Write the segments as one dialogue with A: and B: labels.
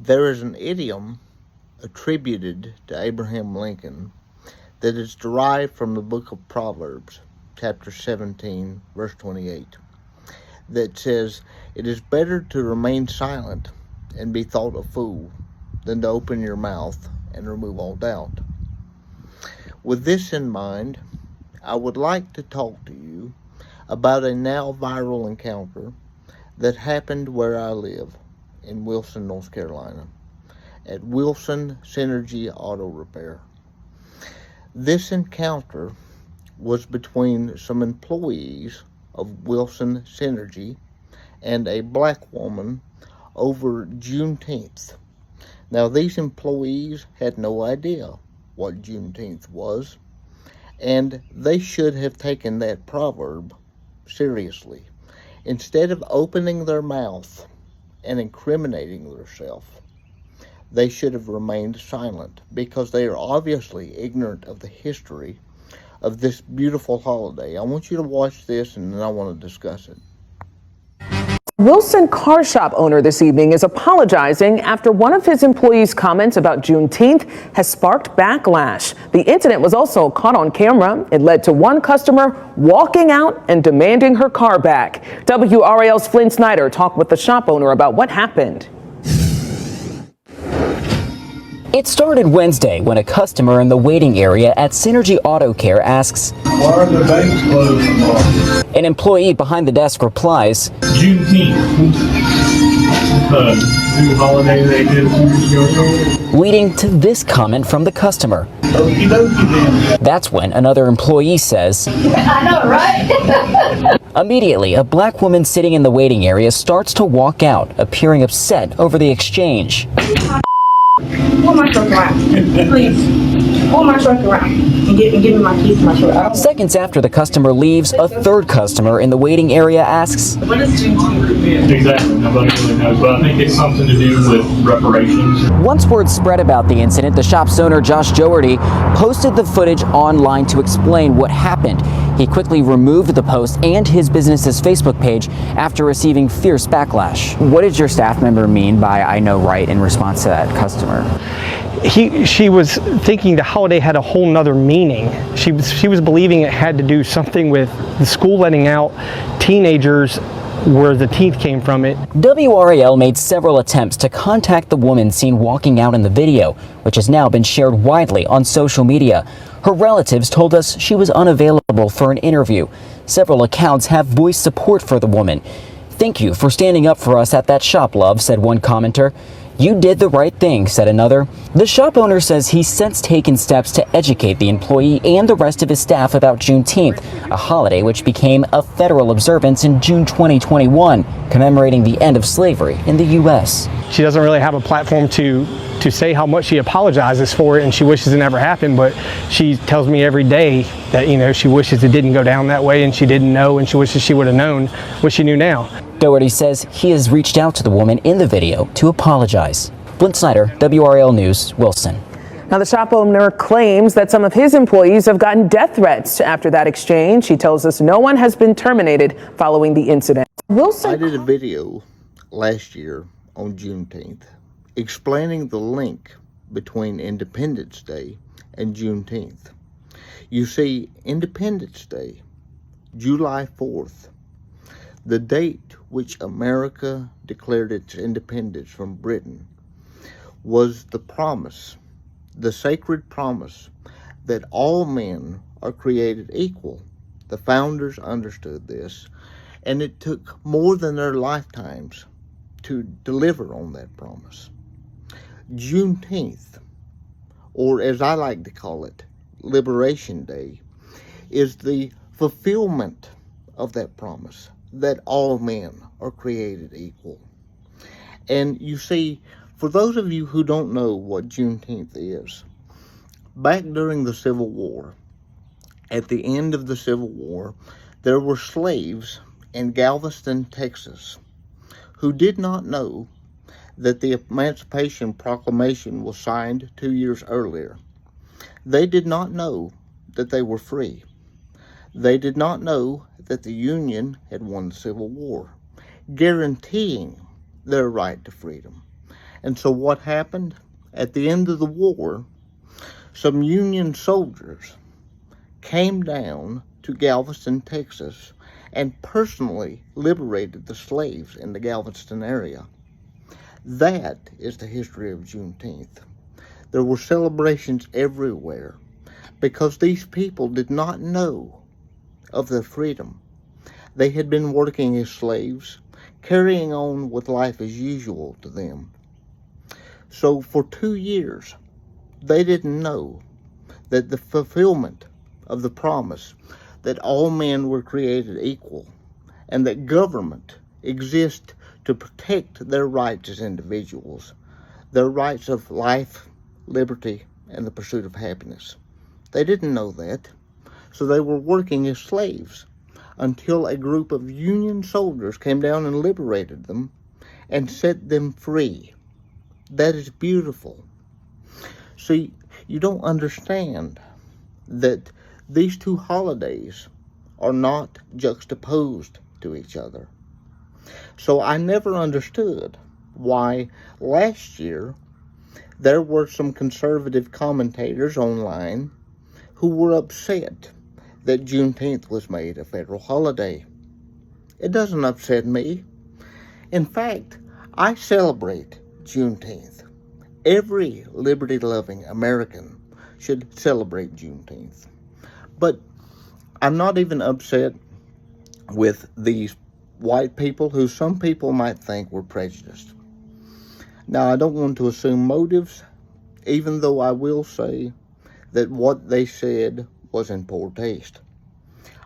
A: There is an idiom attributed to Abraham Lincoln that is derived from the book of Proverbs, chapter 17, verse 28, that says, "It is better to remain silent and be thought a fool than to open your mouth and remove all doubt." With this in mind, I would like to talk to you about a now viral encounter that happened where I live in Wilson, North Carolina, at Wilson Synergy Auto Repair. This encounter was between some employees of Wilson Synergy and a black woman over Juneteenth. Now, these employees had no idea what Juneteenth was, and they should have taken that proverb seriously. Instead of opening their mouth and incriminating themselves, they should have remained silent, because they are obviously ignorant of the history of this beautiful holiday. I want you to watch this, and then I want to discuss it.
B: Wilson car shop owner this evening is apologizing after one of his employees' comments about Juneteenth has sparked backlash. The incident was also caught on camera. It led to one customer walking out and demanding her car back. WRAL's Flynn Snyder talked with the shop owner about what happened.
C: It started Wednesday when a customer in the waiting area at Synergy Auto Care asks,
D: "Why are the banks closed tomorrow?"
C: An employee behind the desk replies,
D: Juneteenth. New holiday they did 2 years ago.
C: leading to this comment from the customer.
D: Okie dokie then.
C: That's when another employee says,
E: I know, right?
C: Immediately, a black woman sitting in the waiting area starts to walk out, appearing upset over the exchange.
E: Pull my truck around, please. Pull my truck around and give me my keys to my truck.
C: Seconds after the customer leaves, a third customer in the waiting area asks,
E: What is Juneteenth?
D: Exactly. Nobody really knows, but I think it's something to do with reparations.
C: Once word spread about the incident, the shop's owner, Josh Doherty, posted the footage online to explain what happened. He quickly removed the post and his business's Facebook page after receiving fierce backlash.
F: What did your staff member mean by "I know right" in response to that customer?
G: She was thinking the holiday had a whole nother meaning. She was believing it had to do something with the school letting out teenagers, where the teeth came from it.
C: WRAL made several attempts to contact the woman seen walking out in the video, which has now been shared widely on social media. Her relatives told us she was unavailable for an interview. Several accounts have voiced support for the woman. "Thank you for standing up for us at that shop, love," said one commenter. "You did the right thing," said another. The shop owner says he's since taken steps to educate the employee and the rest of his staff about Juneteenth, a holiday which became a federal observance in June 2021, commemorating the end of slavery in the U.S.
G: She doesn't really have a platform to say how much she apologizes for it and she wishes it never happened, but she tells me every day that, she wishes it didn't go down that way and she didn't know, and she wishes she would have known what she knew now.
C: Doherty says he has reached out to the woman in the video to apologize. Flynn Snyder, WRAL News, Wilson.
B: Now, the shop owner claims that some of his employees have gotten death threats after that exchange. He tells us no one has been terminated following the incident.
A: I did a video last year on Juneteenth explaining the link between Independence Day and Juneteenth. You see, Independence Day, July 4th, the date which America declared its independence from Britain, was the promise, the sacred promise, that all men are created equal. The founders understood this, and it took more than their lifetimes to deliver on that promise. Juneteenth, or as I like to call it, Liberation Day, is the fulfillment of that promise, that all men are created equal. And you see, for those of you who don't know what Juneteenth is, back during the Civil War, at the end of the Civil War, there were slaves in Galveston, Texas, who did not know that the Emancipation Proclamation was signed 2 years earlier. They did not know that they were free. They did not know that the Union had won the Civil War, guaranteeing their right to freedom. And so what happened? At the end of the war, some Union soldiers came down to Galveston, Texas, and personally liberated the slaves in the Galveston area. That is the history of Juneteenth. There were celebrations everywhere because these people did not know of their freedom. They had been working as slaves, carrying on with life as usual to them. So for 2 years, they didn't know that the fulfillment of the promise that all men were created equal and that government exists to protect their rights as individuals, their rights of life, liberty, and the pursuit of happiness. They didn't know that, so they were working as slaves until a group of Union soldiers came down and liberated them and set them free. That is beautiful. See, you don't understand that these two holidays are not juxtaposed to each other. So I never understood why last year there were some conservative commentators online who were upset that Juneteenth was made a federal holiday. It doesn't upset me. In fact, I celebrate Juneteenth. Every liberty-loving American should celebrate Juneteenth. But I'm not even upset with these white people who some people might think were prejudiced. Now, I don't want to assume motives, even though I will say that what they said was in poor taste.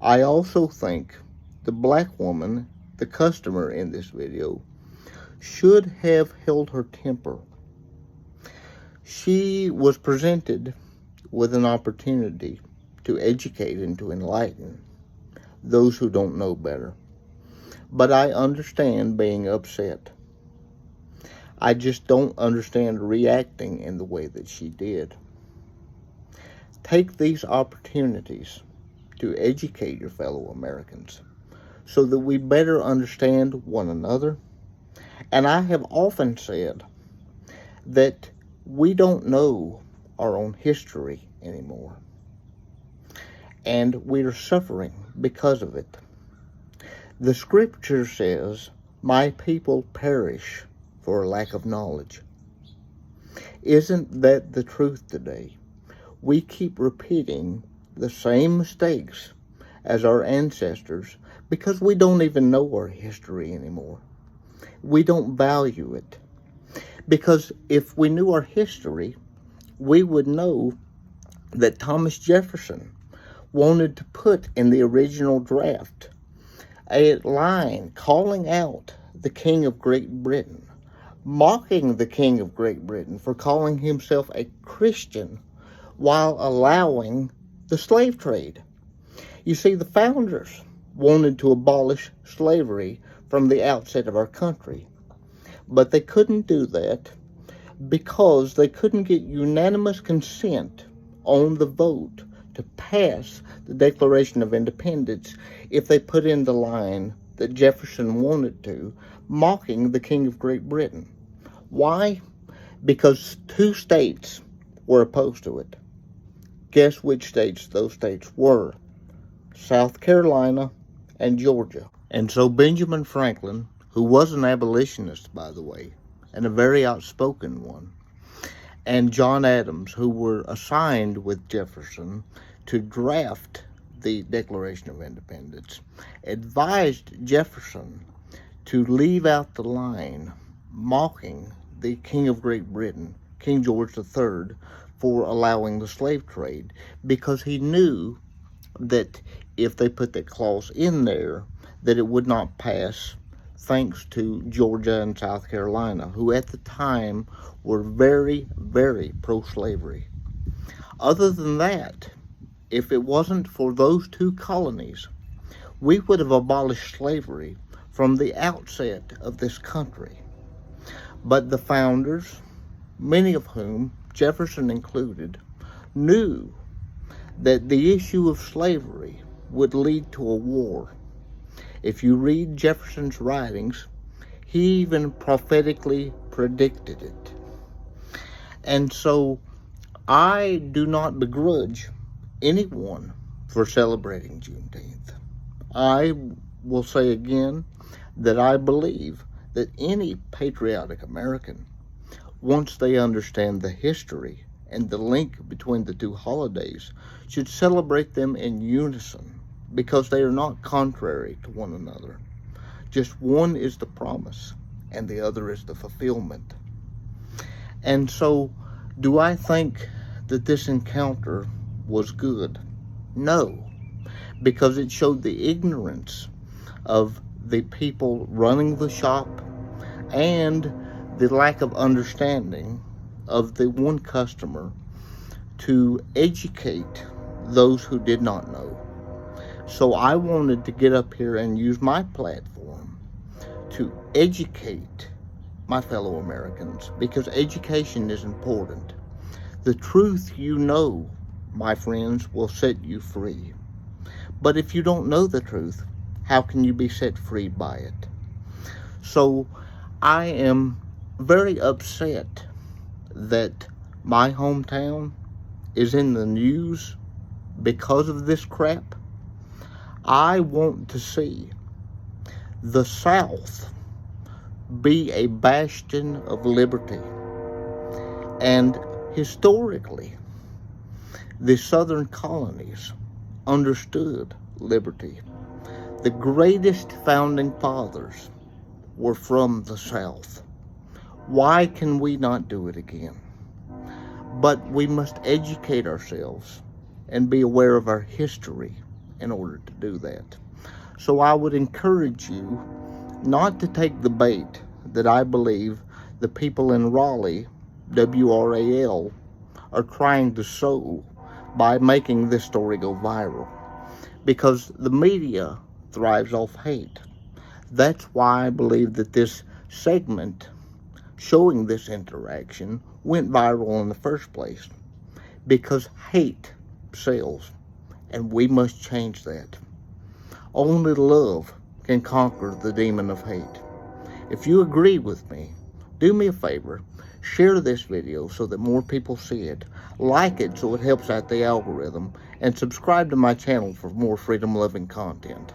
A: I also think the black woman, the customer in this video, should have held her temper. She was presented with an opportunity to educate and to enlighten those who don't know better. But I understand being upset. I just don't understand reacting in the way that she did. Take these opportunities to educate your fellow Americans so that we better understand one another. And I have often said that we don't know our own history anymore. And we are suffering because of it. The scripture says, "My people perish for lack of knowledge." Isn't that the truth today? We keep repeating the same mistakes as our ancestors because we don't even know our history anymore. We don't value it. Because if we knew our history, we would know that Thomas Jefferson wanted to put in the original draft a line calling out the King of Great Britain, mocking the King of Great Britain for calling himself a Christian while allowing the slave trade. You see, the founders wanted to abolish slavery from the outset of our country, but they couldn't do that because they couldn't get unanimous consent on the vote to pass the Declaration of Independence if they put in the line that Jefferson wanted to, mocking the King of Great Britain. Why? Because 2 states were opposed to it. Guess which states those states were? South Carolina and Georgia. And so Benjamin Franklin, who was an abolitionist, by the way, and a very outspoken one, and John Adams, who were assigned with Jefferson to draft the Declaration of Independence, advised Jefferson to leave out the line mocking the King of Great Britain, King George III, for allowing the slave trade, because he knew that if they put that clause in there, that it would not pass, thanks to Georgia and South Carolina, who at the time were very, very pro-slavery. Other than that, if it wasn't for those 2 colonies, we would have abolished slavery from the outset of this country. But the founders, many of whom, Jefferson included, knew that the issue of slavery would lead to a war. If you read Jefferson's writings, he even prophetically predicted it. And so I do not begrudge anyone for celebrating Juneteenth. I will say again that I believe that any patriotic American, once they understand the history and the link between the two holidays, should celebrate them in unison, because they are not contrary to one another. Just one is the promise and the other is the fulfillment. And so, do I think that this encounter was good? No, because it showed the ignorance of the people running the shop and the lack of understanding of the one customer to educate those who did not know. So I wanted to get up here and use my platform to educate my fellow Americans, because education is important. The truth, you know, my friends, will set you free. But if you don't know the truth, how can you be set free by it? So I am very upset that my hometown is in the news because of this crap. I want to see the South be a bastion of liberty. And historically, the Southern colonies understood liberty. The greatest founding fathers were from the South. Why can we not do it again? But we must educate ourselves and be aware of our history in order to do that. So I would encourage you not to take the bait that I believe the people in Raleigh, WRAL, are trying to sow by making this story go viral. Because the media thrives off hate. That's why I believe that this segment showing this interaction went viral in the first place. Because hate sells, and we must change that. Only love can conquer the demon of hate. If you agree with me, do me a favor, share this video so that more people see it, like it so it helps out the algorithm, and subscribe to my channel for more freedom-loving content.